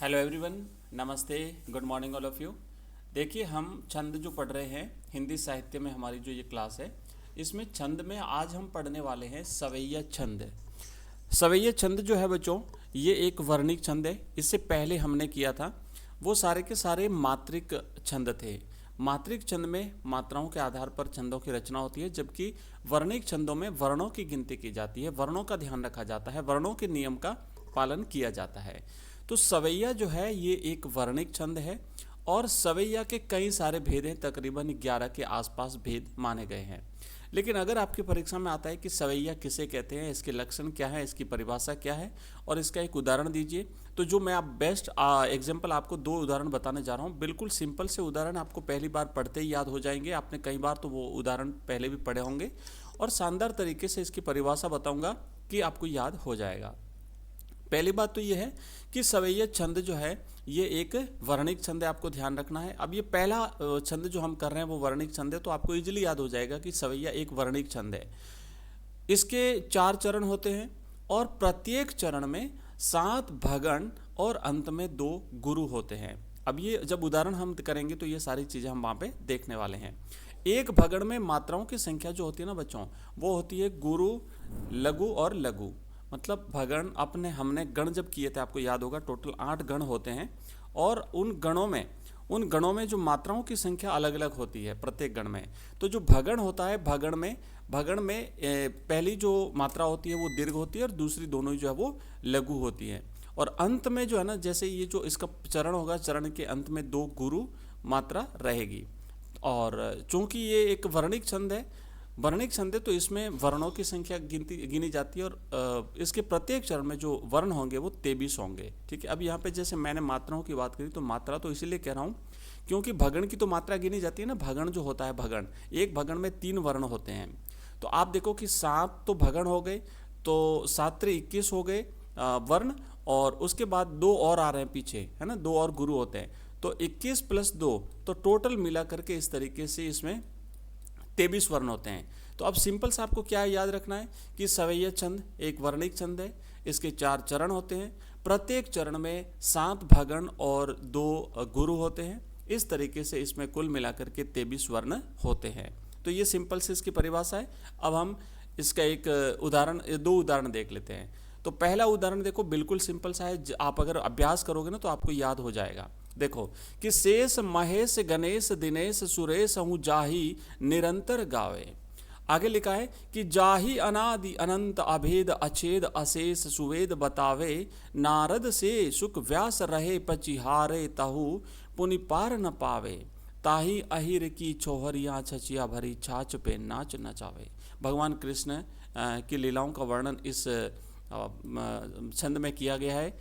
Hello everyone, नमस्ते, good morning all of you. देखिए, हम छंद जो पढ़ रहे हैं हिंदी साहित्य में, हमारी जो ये क्लास है इसमें छंद में आज हम पढ़ने वाले हैं सवैया छंद। सवैया छंद जो है बच्चों, ये एक वर्णिक छंद है। इससे पहले हमने किया था वो सारे के सारे मात्रिक छंद थे। मात्रिक छंद में मात्राओं के आधार पर छंदों की रचना होती है, जबकि वर्णिक छंदों में वर्णों की गिनती की जाती है, वर्णों का ध्यान रखा जाता है, वर्णों के नियम का पालन किया जाता है। तो सवैया जो है ये एक वर्णिक छंद है और सवैया के कई सारे भेद हैं, तकरीबन 11 के आसपास भेद माने गए हैं। लेकिन अगर आपकी परीक्षा में आता है कि सवैया किसे कहते हैं, इसके लक्षण क्या है, इसकी परिभाषा क्या है और इसका एक उदाहरण दीजिए, तो जो मैं आप बेस्ट एग्जाम्पल आपको 2 उदाहरण बताने जा रहा हूँ। बिल्कुल सिंपल से उदाहरण, आपको पहली बार पढ़ते ही याद हो जाएंगे। आपने कई बार तो वो उदाहरण पहले भी पढ़े होंगे और शानदार तरीके से इसकी परिभाषा बताऊँगा कि आपको याद हो जाएगा। पहली बात तो ये है कि सवैया छंद जो है ये एक वर्णिक छंद है, आपको ध्यान रखना है। अब ये पहला छंद जो हम कर रहे हैं वो वर्णिक छंद है, तो आपको इजीली याद हो जाएगा कि सवैया एक वर्णिक छंद है। इसके 4 चरण होते हैं और प्रत्येक चरण में 7 भगण और अंत में 2 गुरु होते हैं। अब ये जब उदाहरण हम करेंगे तो ये सारी चीज़ें हम वहाँ पे देखने वाले हैं। एक भगण में मात्राओं की संख्या जो होती है ना बच्चों, वो होती है गुरु, लघु और लघु। मतलब भगण अपने हमने गण जब किए थे, आपको याद होगा, टोटल 8 गण होते हैं और उन गणों में जो मात्राओं की संख्या अलग अलग होती है प्रत्येक गण में। तो जो भगण होता है, भगण में पहली जो मात्रा होती है वो दीर्घ होती है और दूसरी दोनों जो है वो लघु होती है। और अंत में जो है ना, जैसे ये जो इसका चरण होगा, चरण के अंत में 2 गुरु मात्रा रहेगी। और चूंकि ये एक वर्णिक छंद है, तो इसमें वर्णों की संख्या गिनी जाती है और इसके प्रत्येक चरण में जो वर्ण होंगे वो 23 होंगे। ठीक है। अब यहाँ पे जैसे मैंने मात्राओं की बात करी, तो मात्रा तो इसीलिए कह रहा हूँ क्योंकि भगण की तो मात्रा गिनी जाती है ना। भगण जो होता है, भगण, एक भगण में 3 वर्ण होते हैं। तो आप देखो कि 7 तो भगण हो गए, तो 7 21 हो गए वर्ण, और उसके बाद 2 और आ रहे हैं पीछे, है ना, 2 और गुरु होते हैं। तो 21 + 2, तो टोटल मिला करके इस तरीके से इसमें 23 वर्ण होते हैं। तो अब सिंपल सा आपको क्या याद रखना है कि सवैया छंद एक वर्णिक छंद है। इसके 4 चरण होते हैं, प्रत्येक चरण में 7 भगण और 2 गुरु होते हैं। इस तरीके से इसमें कुल मिलाकर के 23 वर्ण होते हैं। तो ये सिंपल से इसकी परिभाषा है। अब हम इसका एक उदाहरण, 2 उदाहरण देख लेते हैं। तो पहला उदाहरण देखो, बिल्कुल सिंपल सा है, आप अगर अभ्यास करोगे ना तो आपको याद हो जाएगा। देखो कि शेष महेश गणेश दिनेश सुरेश हूँ जाही निरंतर गावे। आगे लिखा है कि जाही अनादि अनंत अभेद अछेद अशेष सुवेद बतावे, नारद से सुख व्यास रहे पचिहारे तहु पुनि पार न पावे, ताही अहिर की छोहरिया छचिया भरी छाछ पे नाच नचावे। भगवान कृष्ण की लीलाओं का वर्णन इस छंद में किया गया है,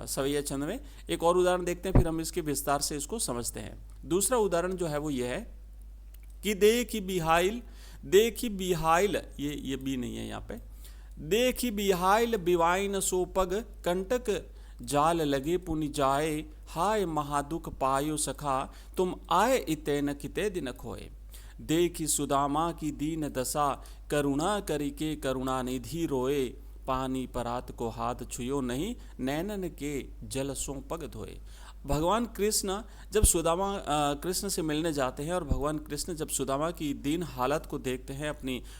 सवैया छंद में। एक और उदाहरण देखते हैं, फिर हम इसके विस्तार से इसको समझते हैं। दूसरा उदाहरण जो है वो ये है कि देखी बिहाइल, ये भी नहीं है यहाँ पे। देखी बिहाइल बिवाइन सोपग कंटक जाल लगे पुनि जाए, हाय महादुख पायो सखा तुम आए इते न किते दिन खोए। देखी सुदामा की दीन दशा करुणा करी के करुणा निधि रोए, पानी परात को हाथ छुयो नहीं नैनन के जल सो पग धोए। भगवान कृष्ण जब सुदामा कृष्ण से मिलने जाते हैं और भगवान कृष्ण जब सुदामा की दीन हालत को देखते हैं,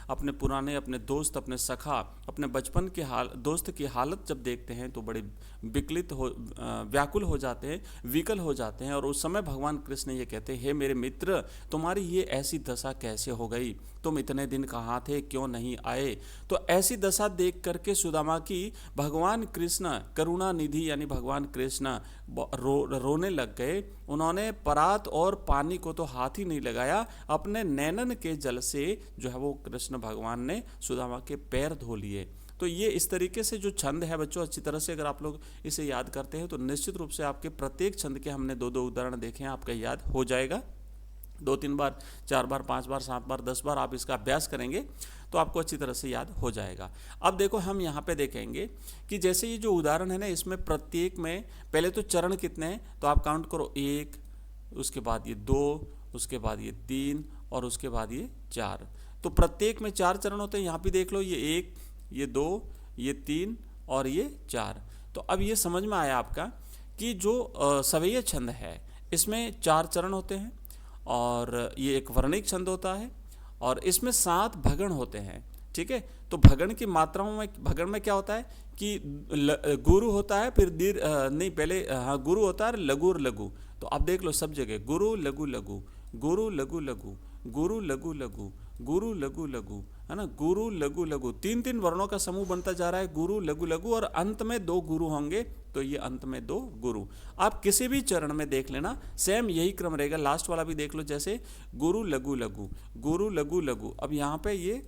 अपने पुराने, अपने दोस्त, अपने सखा, अपने बचपन के दोस्त की हालत जब देखते हैं तो बड़े व्याकुल हो जाते हैं, विकल हो जाते हैं। और उस समय भगवान कृष्ण ये कहते हैं, हे मेरे मित्र, तुम्हारी ये ऐसी दशा कैसे हो गई? तुम इतने दिन कहाँ थे, क्यों नहीं आए? तो ऐसी दशा देख करके सुदामा की भगवान कृष्ण करुणा निधि यानी भगवान कृष्ण रोने लग गए। उन्होंने परात और पानी को तो हाथ ही नहीं लगाया, अपने नैनन के जल से जो है वो कृष्ण भगवान ने सुदामा के पैर धो लिए। तो ये इस तरीके से जो छंद है बच्चों, अच्छी तरह से अगर आप लोग इसे याद करते हैं तो निश्चित रूप से आपके प्रत्येक छंद के हमने 2-2 उदाहरण देखे हैं, आपका याद हो जाएगा। 2-3 बार, 4 बार, 5 बार, 7 बार, 10 बार आप इसका अभ्यास करेंगे तो आपको अच्छी तरह से याद हो जाएगा। अब देखो, हम यहाँ पे देखेंगे कि जैसे ये जो उदाहरण है ना, इसमें प्रत्येक में पहले तो चरण कितने हैं, तो आप काउंट करो, 1, उसके बाद ये 2, उसके बाद ये 3 और उसके बाद ये 4। तो प्रत्येक में 4 चरण होते हैं। यहाँ पे देख लो, ये 1, ये 2, ये 3 और ये 4। तो अब ये समझ में आया आपका कि जो सवैया छंद है इसमें 4 चरण होते हैं और ये एक वर्णिक छंद होता है और इसमें 7 भगण होते हैं। ठीक है, तो भगण की मात्राओं में, भगण में क्या होता है कि गुरु होता है, फिर दीर्घ नहीं, पहले हाँ गुरु होता है, लघु और लघु। तो आप देख लो सब जगह गुरु लघु लघु, गुरु लघु लघु, गुरु लघु लघु, गुरु लघु लघु, है ना, गुरु लघु लघु, 3 वर्णों का समूह बनता जा रहा है, गुरु लघु लघु, और अंत में 2 गुरु होंगे, तो ये अंत में 2 गुरु। आप किसी भी चरण में देख लेना सेम यही क्रम रहेगा। लास्ट वाला भी देख लो, जैसे गुरु लघु लघु, गुरु लघु लघु, अब यहाँ पे ये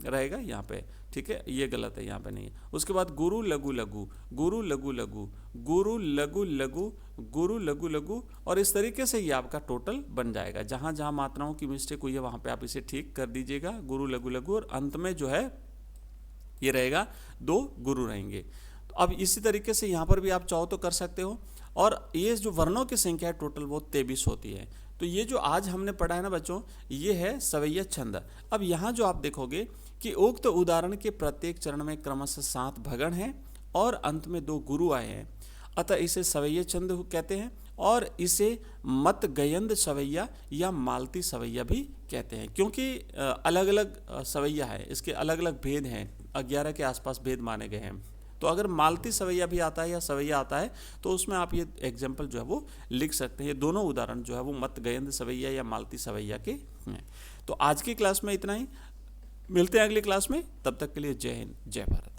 रहेगा यहाँ पे, ठीक है, ये गलत है, यहाँ पे नहीं है। उसके बाद गुरु लघु लघु, गुरु लघु लघु, गुरु लघु लघु, गुरु लघु लघु, और इस तरीके से ये आपका टोटल बन जाएगा। जहाँ जहाँ मात्राओं की मिस्टेक हुई है वहाँ पे आप इसे ठीक कर दीजिएगा, गुरु लघु लघु, और अंत में जो है ये रहेगा 2 गुरु रहेंगे। तो अब इसी तरीके से यहाँ पर भी आप चाहो तो कर सकते हो। और ये जो वर्णों की संख्या है टोटल वो 23 होती है। तो ये जो आज हमने पढ़ा है ना बच्चों, ये है सवैया छंद। अब यहाँ जो आप देखोगे कि उक्त उदाहरण के प्रत्येक चरण में क्रमशः 7 भगण हैं और अंत में 2 गुरु आए हैं, अतः इसे सवैया छंद कहते हैं। और इसे मत गयंद सवैया या मालती सवैया भी कहते हैं, क्योंकि अलग अलग सवैया है, इसके अलग अलग भेद हैं, 11 के आसपास भेद माने गए हैं। तो अगर मालती सवैया भी आता है या सवैया आता है तो उसमें आप ये एग्जाम्पल जो है वो लिख सकते हैं। ये दोनों उदाहरण जो है वो मत गयंद सवैया या मालती सवैया के हैं। तो आज की क्लास में इतना ही, मिलते हैं अगली क्लास में, तब तक के लिए जय हिंद, जय भारत।